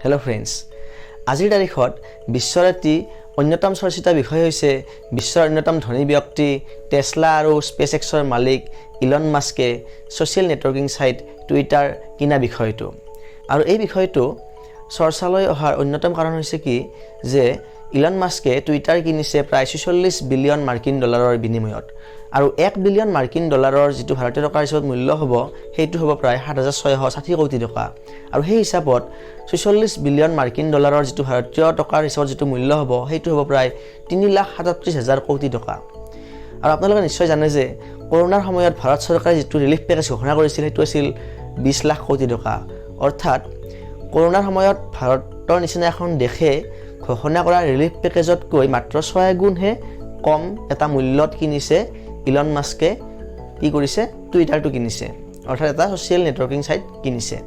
Hello' friends, আজিৰ তাৰিখত বিশ্বৰ এটি অন্যতম চৰ্চিত বিষয় হৈছে বিশ্বৰ অন্যতম ধনী ব্যক্তি টেছলা আৰু স্পেচ এক্সৰ মালিক ইলন মাস্কে ছ'চিয়েল নেটৱৰ্কিং ছাইট টুইটাৰ কিনা বিষয়টো। আৰু এই বিষয়টো চৰ্চালৈ অহাৰ অন্যতম কাৰণ হৈছে কি যে ইলন মাস্কে টুইটাৰ কিনিছে প্ৰায় 46 বিলিয়ন মাৰ্কিন ডলাৰৰ বিনিময়ত। আৰু 1 বিলিয়ন মাৰ্কিন ডলাৰৰ যিটো ভাৰতীয় টকাৰ হিচাপত মূল্য হ'ব সেইটো হ'ব প্ৰায় 7,660 কোটি টকা। আৰু সেই হিচাপত 46 বিলিয়ন মাৰ্কিন ডলাৰৰ যিটো ভাৰতীয় টকাৰ হিচাপত যিটো মূল্য হ'ব সেইটো হ'ব প্ৰায় 3,37,000 কোটি টকা। আৰু আপোনালোকে নিশ্চয় জানে যে কৰোনাৰ সময়ত ভাৰত চৰকাৰে যিটো ৰিলিফ পেকেজ ঘোষণা কৰিছিল সেইটো আছিল 20 লাখ কোটি টকা। অৰ্থাৎ কৰোনাৰ সময়ত ভাৰতৰ নিচিনা এখন দেশে ঘোষণা কৰা ৰিলিফ পেকেজতকৈ মাত্ৰ 6 গুণহে কম এটা মূল্যত কিনিছে ইলন মাস্কে কি কৰিছে টুইটাৰটো কিনিছে, অৰ্থাৎ এটা ছ'চিয়েল নেটৱৰ্কিং ছাইট কিনিছে।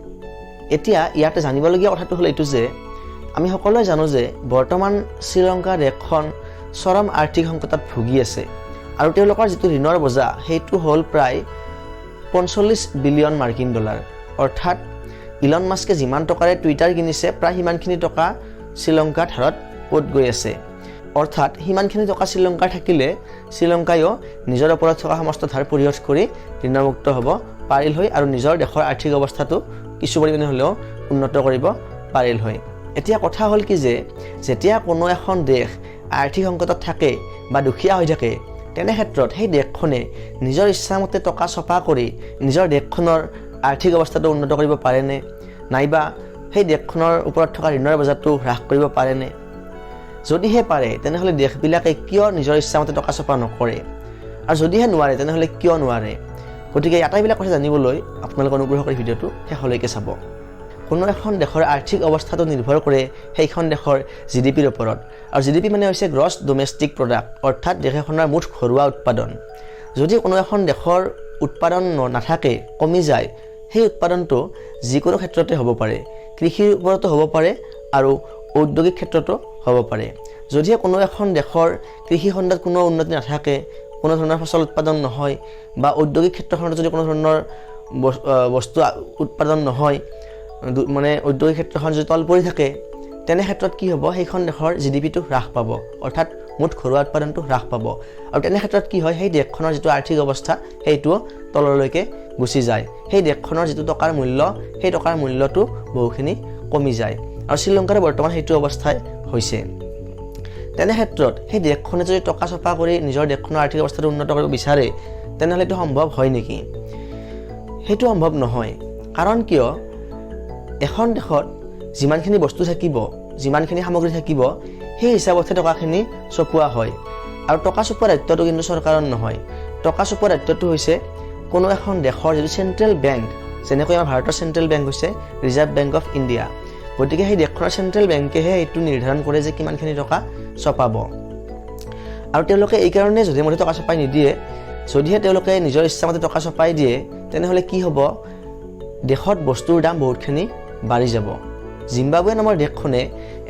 এতিয়া ইয়াতে জানিবলগীয়া কথাটো হ'ল এইটো যে আমি সকলোৱে জানো যে বৰ্তমান শ্ৰীলংকা দেশখন চৰম আৰ্থিক সংকটত ভুগি আছে আৰু তেওঁলোকৰ যিটো ঋণৰ বোজা সেইটো হ'ল প্ৰায় 45 বিলিয়ন মাৰ্কিন ডলাৰ। অৰ্থাৎ ইলন মাস্কে যিমান টকাৰে টুইটাৰ কিনিছে প্ৰায় সিমানখিনি টকা শ্ৰীলংকাত হাৰত পত গৈ আছে। অৰ্থাৎ সিমানখিনি টকা শ্ৰীলংকাৰ থাকিলে শ্ৰীলংকায়ো নিজৰ ওপৰত থকা সমস্ত ধাৰ পৰিশোধ কৰি ঋণমুক্ত হ'ব পাৰিল হয় আৰু নিজৰ দেশৰ আৰ্থিক অৱস্থাটো কিছু পৰিমাণে হ'লেও উন্নত কৰিব পাৰিল হয়। এতিয়া কথা হ'ল কি যে যেতিয়া কোনো এখন দেশ আৰ্থিক সংকটত থাকে বা দুখীয়া হৈ থাকে তেনে ক্ষেত্ৰত সেই দেশখনে নিজৰ ইচ্ছামতে টকা ছপা কৰি নিজৰ দেশখনৰ আৰ্থিক অৱস্থাটো উন্নত কৰিব পাৰেনে, নাইবা সেই দেশখনৰ ওপৰত থকা ঋণৰ বোজাটো হ্ৰাস কৰিব পাৰেনে? যদিহে পাৰে তেনেহ'লে দেশবিলাকে কিয় নিজৰ ইচ্ছামতে টকা ছপা নকৰে, আৰু যদিহে নোৱাৰে তেনেহ'লে কিয় নোৱাৰে? গতিকে আটাইবিলাক কথা জানিবলৈ আপোনালোকে অনুগ্ৰহ কৰি ভিডিঅ'টো শেষলৈকে চাব। কোনো এখন দেশৰ আৰ্থিক অৱস্থাটো নিৰ্ভৰ কৰে সেইখন দেশৰ GDPৰ ওপৰত, আৰু GDP মানে হৈছে গ্ৰছ ডমেষ্টিক প্ৰডাক্ট, অৰ্থাৎ দেশ এখনৰ মুঠ ঘৰুৱা উৎপাদন। যদি কোনো এখন দেশৰ উৎপাদন নাথাকে, কমি যায়, সেই উৎপাদনটো যিকোনো ক্ষেত্ৰতে হ'ব পাৰে, কৃষিৰ ওপৰতো হ'ব পাৰে আৰু ঔদ্যোগিক ক্ষেত্ৰতো হ'ব পাৰে। যদিহে কোনো এখন দেশৰ কৃষি খণ্ডত কোনো উন্নতি নাথাকে, কোনো ধৰণৰ ফচল উৎপাদন নহয়, বা ঔদ্যোগিক ক্ষেত্ৰখনত যদি কোনো ধৰণৰ বস্তু উৎপাদন নহয়, মানে ঔদ্যোগিক ক্ষেত্ৰখন যদি তল পৰি থাকে, তেনে ক্ষেত্ৰত কি হ'ব, সেইখন দেশৰ GDPটো হ্ৰাস পাব, অৰ্থাৎ মুঠ ঘৰুৱা উৎপাদনটো হ্ৰাস পাব। আৰু তেনে ক্ষেত্ৰত কি হয়, সেই দেশখনৰ যিটো আৰ্থিক অৱস্থা সেইটোও তললৈকে গুচি যায়। সেই দেশখনৰ যিটো টকাৰ মূল্য সেই টকাৰ মূল্যটো বহুখিনি কমি যায়। আৰু শ্ৰীলংকাৰ বৰ্তমান সেইটো অৱস্থাই হৈছে। তেনে ক্ষেত্ৰত সেই দেশখনে যদি টকা ছপা কৰি নিজৰ দেশখনৰ আৰ্থিক অৱস্থাটো উন্নত কৰিব বিচাৰে তেনেহ'লে এইটো সম্ভৱ হয় নেকি? সেইটো সম্ভৱ নহয়। কাৰণ কিয়, এখন দেশত যিমানখিনি বস্তু থাকিব, যিমানখিনি সামগ্ৰী থাকিব, সেই হিচাপতহে টকাখিনি ছপোৱা হয়। আৰু টকা ছপোৱা দায়িত্বটো কিন্তু চৰকাৰৰ নহয়। টকা ছপোৱা দায়িত্বটো হৈছে কোনো এখন দেশৰ যিটো চেণ্ট্ৰেল বেংক, যেনেকৈ আমাৰ ভাৰতৰ চেণ্ট্ৰেল বেংক হৈছে ৰিজাৰ্ভ বেংক অফ ইণ্ডিয়া। গতিকে সেই দেশখনৰ চেণ্ট্ৰেল বেংকেহে এইটো নিৰ্ধাৰণ কৰে যে কিমানখিনি টকা ছপাব। আৰু তেওঁলোকে এইকাৰণে যধে মধে টকা ছপাই নিদিয়ে। যদিহে তেওঁলোকে নিজৰ ইচ্ছামতে টকা ছপাই দিয়ে তেনেহ'লে কি হ'ব, দেশত বস্তুৰ দাম বহুতখিনি বাঢ়ি যাব। জিম্বাবৱে নামৰ দেশখনে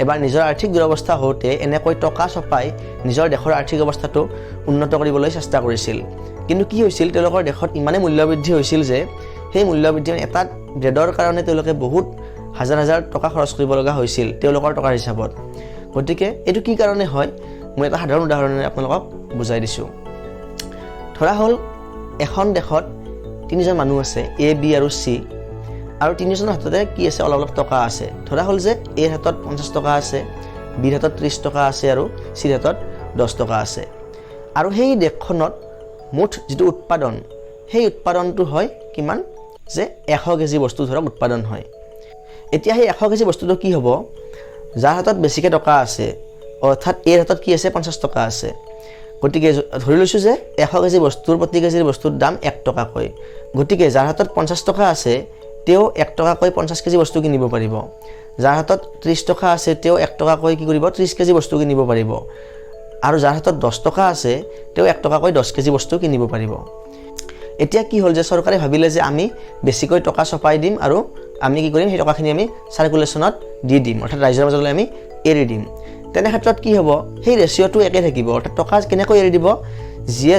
এবাৰ নিজৰ আৰ্থিক দুৰৱস্থা হওঁতে এনেকৈ টকা ছপাই নিজৰ দেশৰ আৰ্থিক অৱস্থাটো উন্নত কৰিবলৈ চেষ্টা কৰিছিল। কিন্তু কি হৈছিল, তেওঁলোকৰ দেশত ইমানেই মূল্যবৃদ্ধি হৈছিল যে সেই মূল্যবৃদ্ধি এটা ব্ৰেডৰ কাৰণে তেওঁলোকে বহুত হাজাৰ হাজাৰ টকা খৰচ কৰিব লগা হৈছিল তেওঁলোকৰ টকাৰ হিচাপত। গতিকে এইটো কি কাৰণে হয়, মই এটা সাধাৰণ উদাহৰণেৰে আপোনালোকক বুজাই দিছোঁ। ধৰা হ'ল এখন দেশত 3জন মানুহ আছে, A, B আৰু C, আৰু 3জনৰ হাততে কি আছে, অলপ অলপ টকা আছে। ধৰা হ'ল যে Aৰ হাতত 50 টকা আছে, Bৰ হাতত 30 টকা আছে আৰু Cৰ হাতত 10 টকা আছে। আৰু সেই দেশখনত মুঠ যিটো উৎপাদন সেই উৎপাদনটো হয় কিমান, যে 100 কেজি বস্তু ধৰক উৎপাদন হয়। এতিয়া সেই 100 কেজি বস্তুটো কি হ'ব, যাৰ হাতত বেছিকৈ টকা আছে, অৰ্থাৎ Aৰ হাতত কি আছে, 50 টকা আছে। গতিকে ধৰি লৈছোঁ যে 100 কেজি বস্তুৰ প্ৰতি কেজিৰ বস্তুৰ দাম 1 টকাকৈ। গতিকে যাৰ হাতত 50 টকা আছে তেওঁ 1 টকাকৈ 50 কেজি বস্তু কিনিব পাৰিব। যাৰ হাতত 30 টকা আছে তেওঁ 1 টকাকৈ কি কৰিব, 30 কেজি বস্তু কিনিব পাৰিব। আৰু যাৰ হাতত 10 টকা আছে তেওঁ 1 টকাকৈ 10 কেজি বস্তু কিনিব পাৰিব। এতিয়া কি হ'ল যে চৰকাৰে ভাবিলে যে আমি বেছিকৈ টকা ছপাই দিম আৰু আমি কি কৰিম, সেই টকাখিনি আমি চাৰ্কুলেশ্যনত দি দিম, অৰ্থাৎ ৰাইজৰ মাজলৈ আমি এৰি দিম। তেনে ক্ষেত্ৰত কি হ'ব, সেই ৰেচিঅ'টো একে থাকিব। অৰ্থাৎ টকা কেনেকৈ এৰি দিব,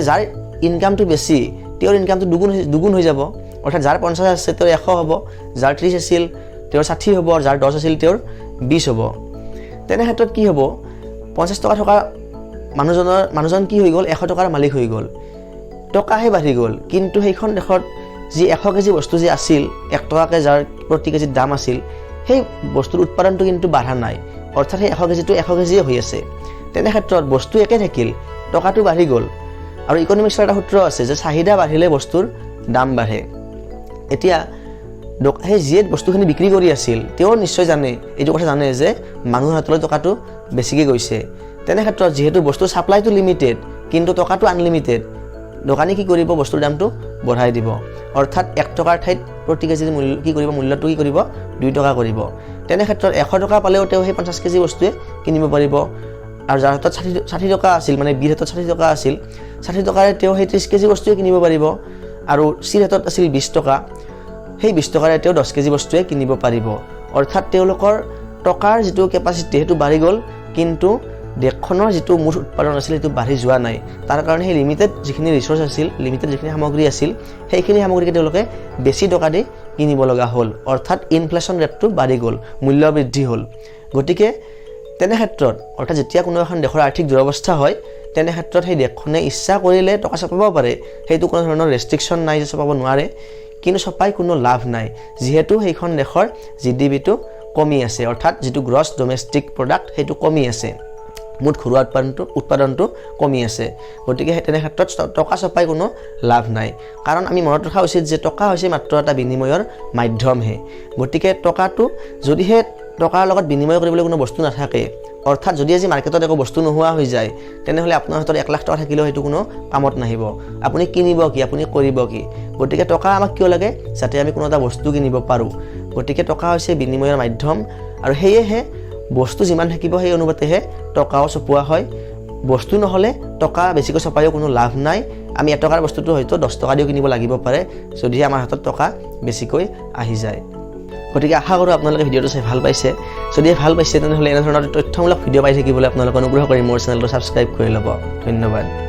যাৰ ইনকামটো বেছি তেওঁৰ ইনকামটো দুগুণ হৈ যাব। অৰ্থাৎ যাৰ 50 আছে তেওঁৰ 100 হ'ব, যাৰ 30 আছিল তেওঁৰ 60 হ'ব, যাৰ 10 আছিল তেওঁৰ 20 হ'ব তেনে ক্ষেত্ৰত কি হ'ব 50 টকা থকা মানুহজন কি হৈ গ'ল 100 টকাৰ মালিক হৈ গ'ল টকাহে বাঢ়ি গ'ল কিন্তু সেইখন দেশত যি 100 কেজি বস্তু যি আছিল 1 টকাকে যাৰ প্ৰতি কেজিৰ দাম আছিল সেই বস্তুৰ উৎপাদনটো কিন্তু বাঢ়া নাই অৰ্থাৎ সেই 100 কেজিটো 100 কেজিয়ে হৈ আছে তেনে ক্ষেত্ৰত বস্তু একে থাকিল টকাটো বাঢ়ি গ'ল আৰু ইকনমিক্সৰ এটা সূত্ৰ আছে যে চাহিদা বাঢ়িলে বস্তুৰ দাম বাঢ়ে এতিয়া সেই যিয়ে বস্তুখিনি বিক্ৰী কৰি আছিল তেওঁ নিশ্চয় জানে এইটো কথা জানে যে মানুহৰ হাতলৈ টকাটো বেছিকৈ গৈছে তেনে ক্ষেত্ৰত যেহেতু বস্তুৰ সাপ্লাইটো লিমিটেড কিন্তু টকাটো আনলিমিটেড দোকানী কি কৰিব বস্তুৰ দামটো বঢ়াই দিব অৰ্থাৎ 1 টকাৰ ঠাইত প্ৰতি কেজিৰ মূল্য কি কৰিব মূল্যটো কি কৰিব 2 টকা কৰিব তেনে ক্ষেত্ৰত 100 টকা পালেও তেওঁ সেই 50 কেজি বস্তুৱে কিনিব পাৰিব আৰু যাৰ হাতত 60 টকা আছিল মানে বিৰ হাতত 60 টকা আছিল 60 টকাৰে তেওঁ সেই 30 কেজি বস্তুৱে কিনিব পাৰিব আৰু চিৰ হাতত আছিল 20 টকা সেই 20 টকাৰে তেওঁ 10 কেজি বস্তুৱে কিনিব পাৰিব অৰ্থাৎ তেওঁলোকৰ টকাৰ যিটো কেপাচিটি হেতু বাঢ়ি গ'ল কিন্তু দেশখনৰ যিটো মুঠ উৎপাদন আছিল সেইটো বাঢ়ি যোৱা নাই তাৰ কাৰণে সেই লিমিটেড যিখিনি ৰিসোৰ্স আছিল লিমিটেড যিখিনি সামগ্ৰী আছিল সেইখিনি সামগ্ৰীকে তেওঁলোকে বেছি টকা দি কিনিব লগা হ'ল অৰ্থাৎ ইনফ্লেশ্যন ৰেটটো বাঢ়ি গ'ল মূল্য বৃদ্ধি হ'ল গতিকে তেনে ক্ষেত্ৰত অৰ্থাৎ যেতিয়া কোনো এখন দেশৰ আৰ্থিক দুৰৱস্থা হয় তেনে ক্ষেত্ৰত সেই দেশখনে ইচ্ছা কৰিলে টকা ছপাব পাৰে সেইটো কোনো ধৰণৰ ৰেষ্ট্ৰিকশন নাই যে ছপাব নোৱাৰে কিন্তু ছপাই কোনো লাভ নাই যেহেতু সেইখন দেশৰ জিডিপিটো কমি আছে অৰ্থাৎ যেটো গ্ৰছ ডোমেষ্টিক প্ৰডাক্ট সেইটো কমি আছে মুঠ ঘৰুৱা উৎপাদনটো কমি আছে গতিকে তেনে ক্ষেত্ৰত টকা ছপাই কোনো লাভ নাই কাৰণ আমি মনত ৰখা উচিত যে টকা হৈছে মাত্ৰ এটা বিনিময়ৰ মাধ্যমহে গতিকে টকাটো যদিহে টকাৰ লগত বিনিময় কৰিবলৈ কোনো বস্তু নাথাকে অৰ্থাৎ যদি আজি মাৰ্কেটত একো বস্তু নোহোৱা হৈ যায় তেনেহলে আপোনাৰ হাতত 1 লাখ টকা থাকিলেও হেতু কোনো কামত নাহিব আপুনি কিনিব কি আপুনি কৰিব কি গতিকে টকা আমাক কিয় লাগে যাতে আমি কোনো এটা বস্তু কিনিব পাৰো গতিকে টকা হৈছে বিনিময়ৰ মাধ্যম আৰু হেয়েহে বস্তু যিমান থাকিব সেই অনুপাতেহে টকাও ছপোৱা হয় বস্তু নহলে টকা বেছিকৈ ছপায়ও কোনো লাভ নাই আমি 1 টকাৰ বস্তুটো হয়তো 10 টকা দিও কিনিব লাগিব পাৰে যদি আমাৰ হাতত টকা বেছিকৈ আহি যায় গতিকে আশা কৰো আপোনালোকে ভিডিওটো চাই ভাল পাইছে যদি ভাল পাইছে তেনেহলে এনে ধৰণৰ তথ্যমূলক ভিডিও পাই থাকিবলৈ আপোনালোক অনুগ্ৰহ কৰি মোৰ চেনেলটো সাবস্ক্ৰাইব কৰি ল'ব ধন্যবাদ